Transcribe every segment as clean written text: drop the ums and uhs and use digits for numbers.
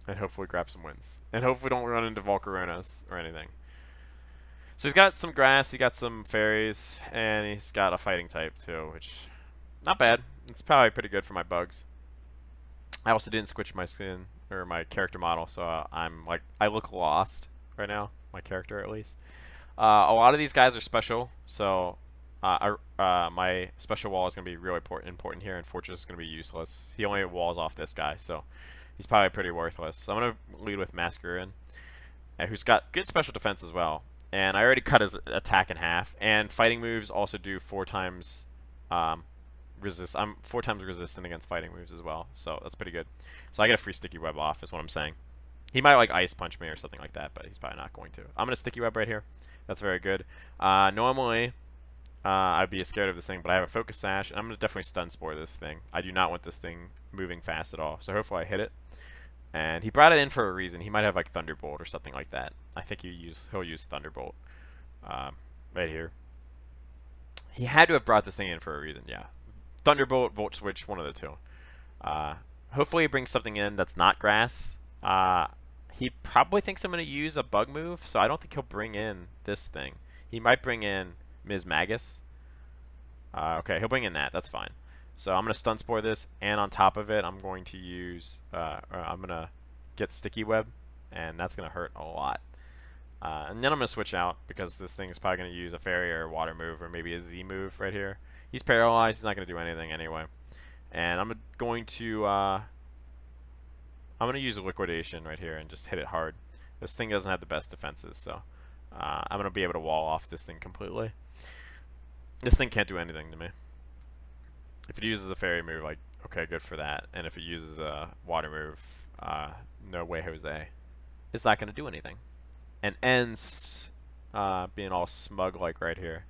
and hopefully grab some wins. And hopefully don't run into Volcaronas or anything. So he's got some grass, he got some fairies, and he's got a fighting type too, which not bad. It's probably pretty good for my bugs. I also didn't switch my skin or my character model, so I'm like I look lost right now. My character at least. A lot of these guys are special, so my special wall is going to be really important here, and Fortress is going to be useless. He only walls off this guy, so he's probably pretty worthless. So I'm going to lead with Masquerin, who's got good special defense as well. And I already cut his attack in half, and fighting moves also do 4 times resist. I'm 4 times resistant against fighting moves as well, so that's pretty good. So I get a free sticky web off, is what I'm saying. He might like ice punch me or something like that, but he's probably not going to. I'm gonna sticky web right here. That's very good. Normally, I'd be scared of this thing, but I have a focus sash, and I'm gonna definitely stun spore this thing. I do not want this thing moving fast at all, so hopefully I hit it. And he brought it in for a reason. He might have like Thunderbolt or something like that. I think he'll use Thunderbolt right here. He had to have brought this thing in for a reason, yeah. Thunderbolt, Volt Switch, one of the two. Hopefully he brings something in that's not grass. He probably thinks I'm going to use a bug move, so I don't think he'll bring in this thing. He might bring in Ms. Magus. Okay, he'll bring in that. That's fine. So I'm going to stun spore this, and on top of it, I'm going to use, I'm going to get sticky web, and that's going to hurt a lot. And then I'm going to switch out, because this thing is probably going to use a fairy or a water move, or maybe a Z move right here. He's paralyzed. He's not going to do anything anyway. And I'm going to use a liquidation right here and just hit it hard. This thing doesn't have the best defenses, so I'm going to be able to wall off this thing completely. This thing can't do anything to me. If it uses a fairy move, like, okay, good for that. And if it uses a water move, no way Jose. It's not going to do anything. And ends being all smug like right here.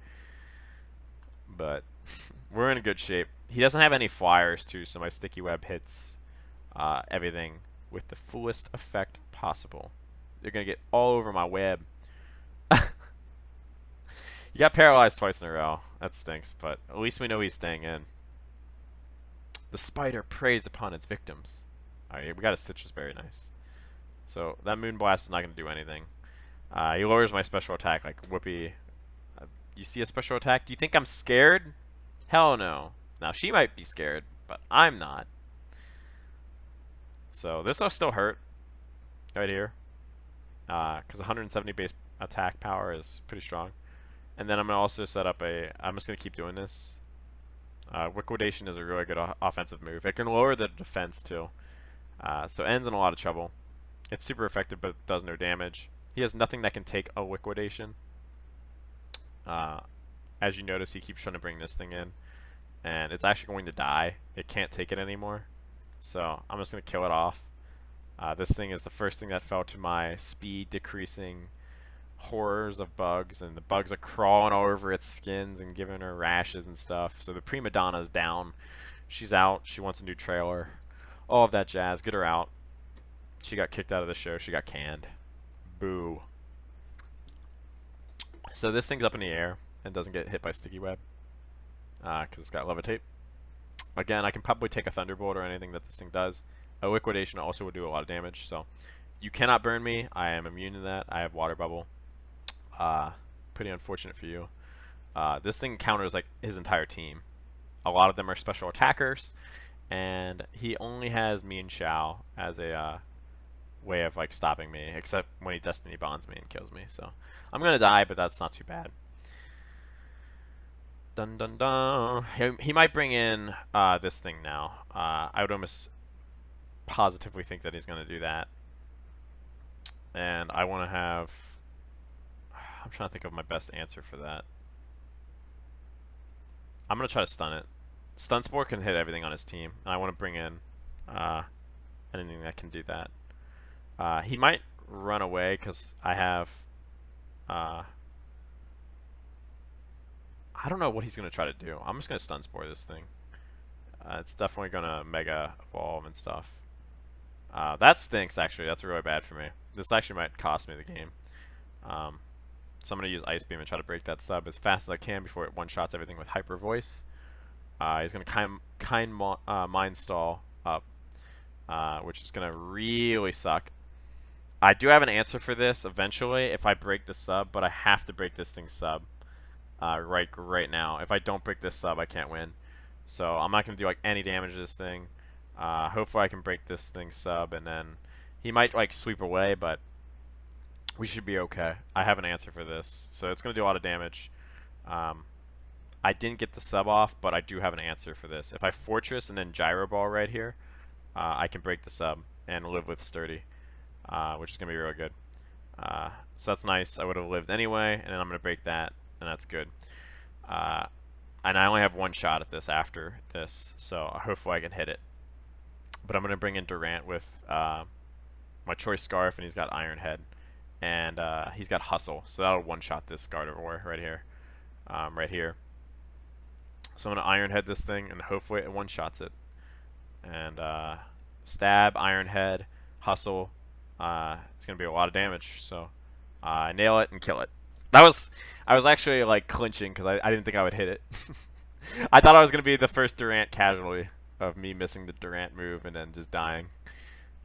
But we're in good shape. He doesn't have any flyers too, so my sticky web hits everything with the fullest effect possible. They're going to get all over my web. You got paralyzed twice in a row. That stinks, but at least we know he's staying in. The spider preys upon its victims. Alright, we got a citrus berry, nice. So that Moonblast is not going to do anything. He lowers my special attack like Whoopi. You see a special attack? Do you think I'm scared? Hell no. Now she might be scared, but I'm not. So this will still hurt right here. Because 170 base attack power is pretty strong. And then I'm going to also set up I'm just going to keep doing this. Liquidation is a really good offensive move. It can lower the defense too. So ends in a lot of trouble. It's super effective, but it does no damage. He has nothing that can take a liquidation. As you notice, he keeps trying to bring this thing in. And it's actually going to die. It can't take it anymore. So I'm just going to kill it off. This thing is the first thing that fell to my speed decreasing horrors of bugs, and the bugs are crawling all over its skins and giving her rashes and stuff. So the prima donna's down. She's out. She wants a new trailer. All of that jazz. Get her out. She got kicked out of the show. She got canned. Boo. So this thing's up in the air and doesn't get hit by sticky web because it's got levitate. Again, I can probably take a thunderbolt or anything that this thing does. A liquidation also would do a lot of damage. So you cannot burn me. I am immune to that. I have water bubble. Pretty unfortunate for you. This thing counters like his entire team. A lot of them are special attackers, and he only has me and Xiao as a way of like stopping me, except when he destiny bonds me and kills me. So I'm gonna die, but that's not too bad. Dun dun dun. He might bring in this thing now. I would almost positively think that he's gonna do that, and I want to have. I'm trying to think of my best answer for that. I'm going to try to stun it. Stun Spore can hit everything on his team, and I want to bring in anything that can do that. He might run away because I have... I don't know what he's going to try to do. I'm just going to Stun Spore this thing. It's definitely going to Mega Evolve and stuff. That stinks, actually. That's really bad for me. This actually might cost me the game. So I'm going to use Ice Beam and try to break that sub as fast as I can before it one-shots everything with Hyper Voice. He's going to Mind Stall up. which is going to really suck. I do have an answer for this eventually if I break the sub, but I have to break this thing sub right now. If I don't break this sub, I can't win. So I'm not going to do like any damage to this thing. Hopefully I can break this thing sub, and then he might like sweep away, but we should be okay. I have an answer for this, so it's going to do a lot of damage. I didn't get the sub off, but I do have an answer for this. If I Fortress and then Gyro Ball right here, I can break the sub and live with Sturdy, which is going to be really good. So that's nice. I would have lived anyway, and then I'm going to break that, and that's good. And I only have one shot at this after this, so hopefully I can hit it. But I'm going to bring in Durant with my Choice Scarf, and he's got Iron Head. And he's got Hustle, so that'll one-shot this Gardevoir right here. Right here. So I'm going to Iron Head this thing, and hopefully it one-shots it. And Stab, Iron Head, Hustle. It's going to be a lot of damage, so nail it and kill it. I was actually like clinching because I didn't think I would hit it. I thought I was going to be the first Durant casualty of me missing the Durant move and then just dying.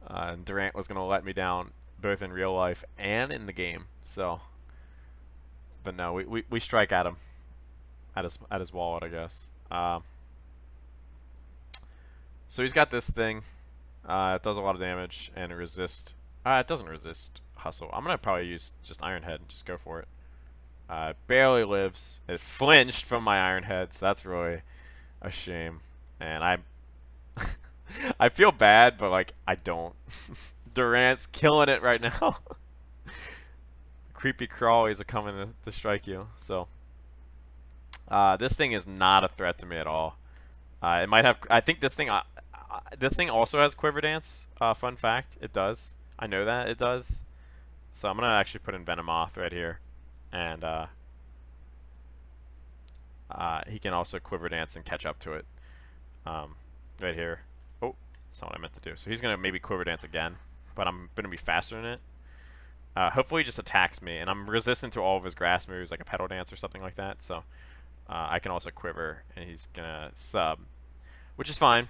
And Durant was going to let me down both in real life and in the game. So, but no, we strike at him at his wallet, I guess. So he's got this thing. It does a lot of damage and it resists. It doesn't resist Hustle. I'm gonna probably use just Iron Head and just go for it. It barely lives. It flinched from my Iron Head, so that's really a shame. And I feel bad, but like I don't. Durant's killing it right now. Creepy crawlies are coming to strike you. So this thing is not a threat to me at all. It might have. I think this thing also has Quiver Dance. Fun fact, it does. I know that it does. So I'm gonna actually put in Venomoth right here, and he can also Quiver Dance and catch up to it. Right here. Oh, that's not what I meant to do. So he's gonna maybe Quiver Dance again, but I'm gonna be faster than it. Hopefully he just attacks me, and I'm resistant to all of his grass moves, like a Petal Dance or something like that. So I can also Quiver, and he's gonna sub, which is fine.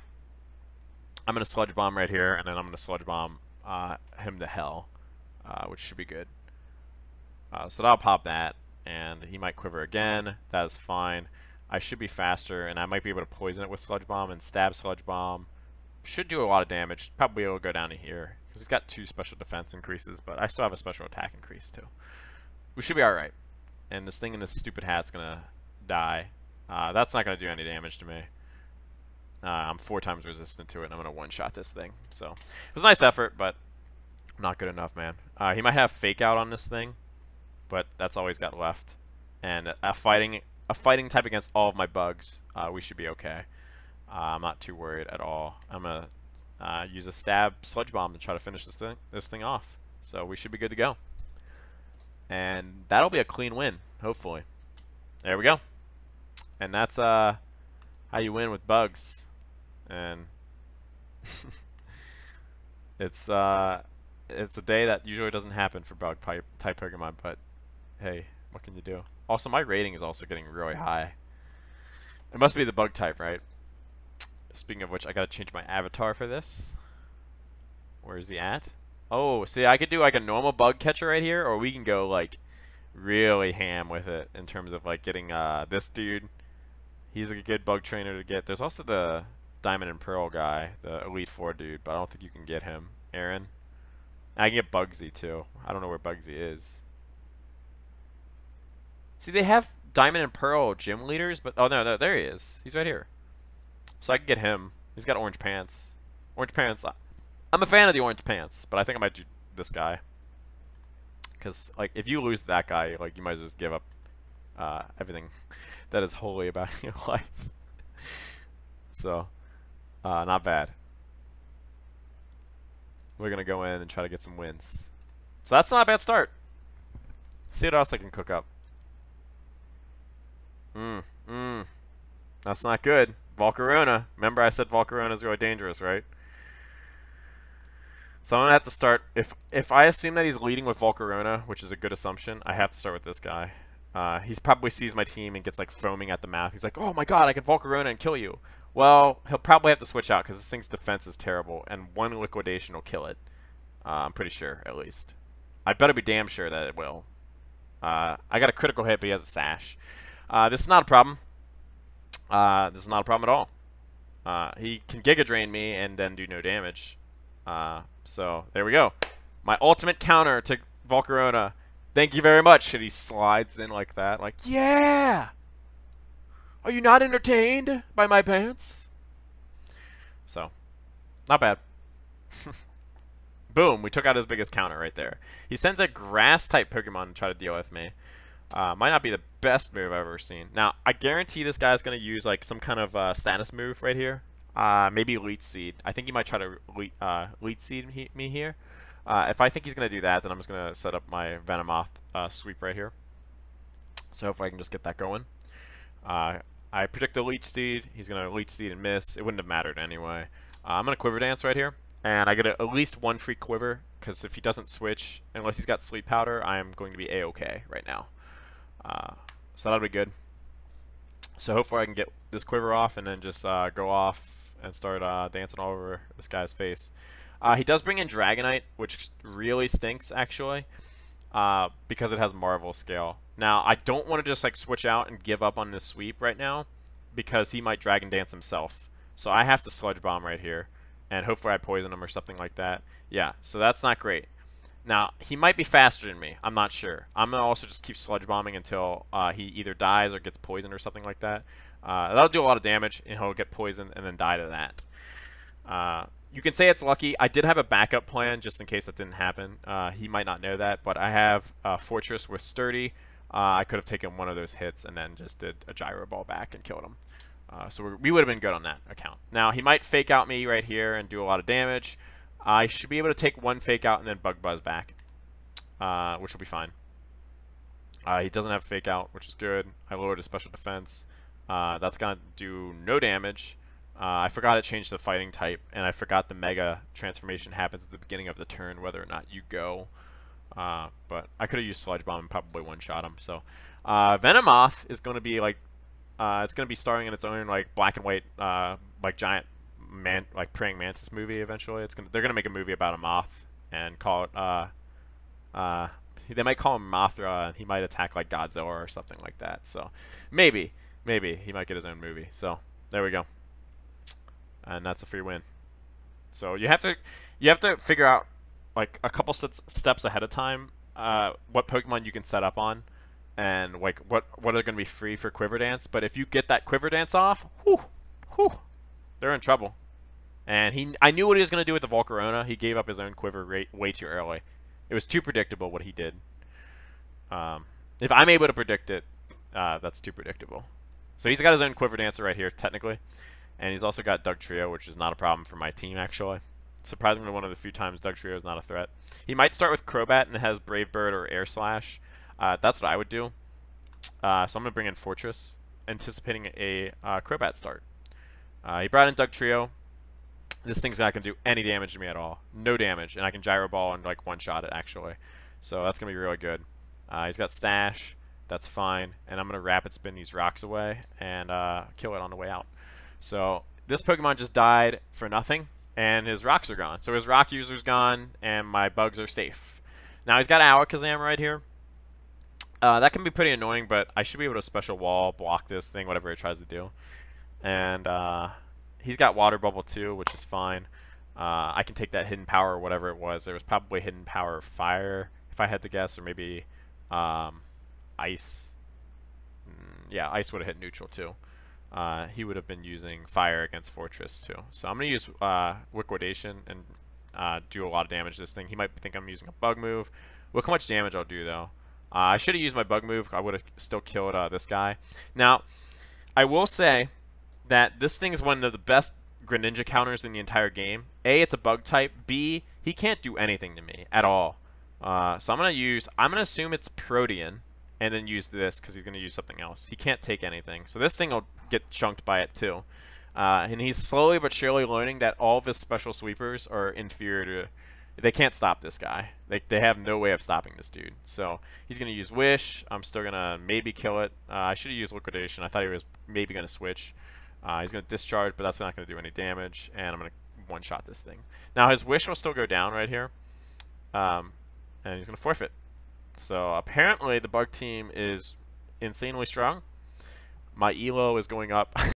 I'm gonna Sludge Bomb right here, and then I'm gonna Sludge Bomb him to hell, which should be good. So that'll pop that, and he might Quiver again. That is fine. I should be faster, and I might be able to poison it with Sludge Bomb and stab Sludge Bomb. Should do a lot of damage. Probably it'll go down to here because he's got 2 special defense increases, but I still have a special attack increase too. We should be all right. And this thing in this stupid hat's gonna die. That's not gonna do any damage to me. I'm 4 times resistant to it, and I'm gonna one-shot this thing. So it was a nice effort, but not good enough, man. He might have Fake Out on this thing, but that's all he's got left. And a fighting type against all of my bugs, we should be okay. I'm not too worried at all. I'm gonna use a Stab Sludge Bomb to try to finish this thing off. So we should be good to go. And that'll be a clean win, hopefully. There we go. And that's how you win with bugs. And it's a day that usually doesn't happen for bug type Pokemon, but hey, what can you do? Also, my rating is also getting really high. It must be the bug type, right? Speaking of which, I gotta change my avatar for this. Where is he at? Oh, see, I could do like a normal bug catcher right here, or we can go like really ham with it in terms of like getting this dude. He's a good bug trainer to get. There's also the Diamond and Pearl guy, the Elite Four dude, but I don't think you can get him. Aaron. I can get Bugsy too. I don't know where Bugsy is. See, they have Diamond and Pearl gym leaders, but oh no, there he is. He's right here. So I can get him. He's got orange pants. Orange pants. I'm a fan of the orange pants, but I think I might do this guy. Because like, if you lose that guy, like you might as well just give up everything that is holy about your life. So, not bad. We're gonna go in and try to get some wins. So that's not a bad start. See what else I can cook up. That's not good. Volcarona. Remember I said Volcarona is really dangerous, right? So I'm gonna have to start. If I assume that he's leading with Volcarona, which is a good assumption, I have to start with this guy. He probably sees my team and gets like foaming at the mouth. He's like, "Oh my god, I can Volcarona and kill you." Well, he'll probably have to switch out because this thing's defense is terrible, and one liquidation will kill it. I'm pretty sure, at least. I better be damn sure that it will. I got a critical hit, but he has a sash. This is not a problem. This is not a problem at all. He can Giga Drain me and then do no damage. So, there we go. My ultimate counter to Volcarona. Thank you very much. And he slides in like that. Like, yeah! Are you not entertained by my pants? So, not bad. Boom, we took out his biggest counter right there. He sends a grass-type Pokemon to try to deal with me. Might not be the best move I've ever seen. Now, I guarantee this guy's going to use like some kind of status move right here. Maybe Leech Seed. I think he might try to Leech Seed me here. If I think he's going to do that, then I'm just going to set up my Venomoth sweep right here. So hopefully I can just get that going. I predict the Leech Seed. He's going to Leech Seed and miss. It wouldn't have mattered anyway. I'm going to Quiver Dance right here. And I get at least one free Quiver, because if he doesn't switch, unless he's got Sleep Powder, I am going to be A-okay right now. So that'll be good. So hopefully I can get this Quiver off and then just go off and start dancing all over this guy's face. He does bring in Dragonite, which really stinks, actually, because it has Marvel Scale. Now, I don't want to just like switch out and give up on this sweep right now, because he might Dragon Dance himself. So I have to Sludge Bomb right here. And hopefully I poison him or something like that. Yeah, so that's not great. Now, he might be faster than me. I'm not sure. I'm going to also just keep Sludge Bombing until he either dies or gets poisoned or something like that. That'll do a lot of damage, and he'll get poisoned and then die to that. You can say it's lucky. I did have a backup plan just in case that didn't happen. He might not know that, but I have Fortress with Sturdy. I could have taken one of those hits and then just did a Gyro Ball back and killed him. So we would have been good on that account. Now, he might fake out me right here and do a lot of damage. I should be able to take one fake out and then Bug Buzz back, which will be fine. He doesn't have fake out, which is good. I lowered his special defense. That's going to do no damage. I forgot it changed the fighting type, and I forgot the Mega transformation happens at the beginning of the turn, whether or not you go. But I could have used Sludge Bomb and probably one-shot him. So Venomoth is going to be like, it's going to be starring in its own like black and white like giant praying mantis movie eventually. They're going to make a movie about a moth and call it they might call him Mothra, and he might attack like Godzilla or something like that. So maybe he might get his own movie. So there we go. And that's a free win. So you have to figure out like a couple steps ahead of time what Pokemon you can set up on. And like what are going to be free for Quiver Dance, but if you get that Quiver Dance off, they're in trouble. And I knew what he was going to do with the Volcarona. He gave up his own Quiver way too early. It was too predictable what he did. If I'm able to predict it, that's too predictable. So he's got his own Quiver Dancer right here, technically, and he's also got Dugtrio, which is not a problem for my team actually. Surprisingly, one of the few times Dugtrio is not a threat. He might start with Crobat and has Brave Bird or Air Slash. That's what I would do. So I'm going to bring in Fortress, anticipating a Crobat start. He brought in Dugtrio. This thing's not going to do any damage to me at all. No damage, and I can Gyro Ball and like one-shot it, actually. So that's going to be really good. He's got Stash. That's fine. And I'm going to Rapid Spin these rocks away and kill it on the way out. So this Pokemon just died for nothing, and his rocks are gone. So his rock user's gone, and my bugs are safe. Now he's got Alakazam right here. That can be pretty annoying, but I should be able to special wall, block this thing, whatever it tries to do. And he's got Water Bubble too, which is fine. I can take that Hidden Power or whatever it was. There was probably Hidden Power Fire, if I had to guess, or maybe Ice. Yeah, Ice would have hit neutral too. He would have been using Fire against Fortress too. So I'm going to use Liquidation and do a lot of damage to this thing. He might think I'm using a Bug move. Look how much damage I'll do though. I should have used my Bug move. I would have still killed this guy. Now, I will say that this thing is one of the best Greninja counters in the entire game. A, it's a Bug type. B, he can't do anything to me at all. So I'm going to assume it's Protean and then use this because he's going to use something else. He can't take anything. So this thing will get chunked by it too. And he's slowly but surely learning that all of his special sweepers are inferior to... They can't stop this guy. They have no way of stopping this dude. So he's going to use Wish. I'm still going to maybe kill it. I should have used Liquidation. I thought he was maybe going to switch. He's going to discharge, but that's not going to do any damage, and I'm going to one-shot this thing. Now, his wish will still go down right here, and he's going to forfeit. So apparently the bug team is insanely strong. My elo is going up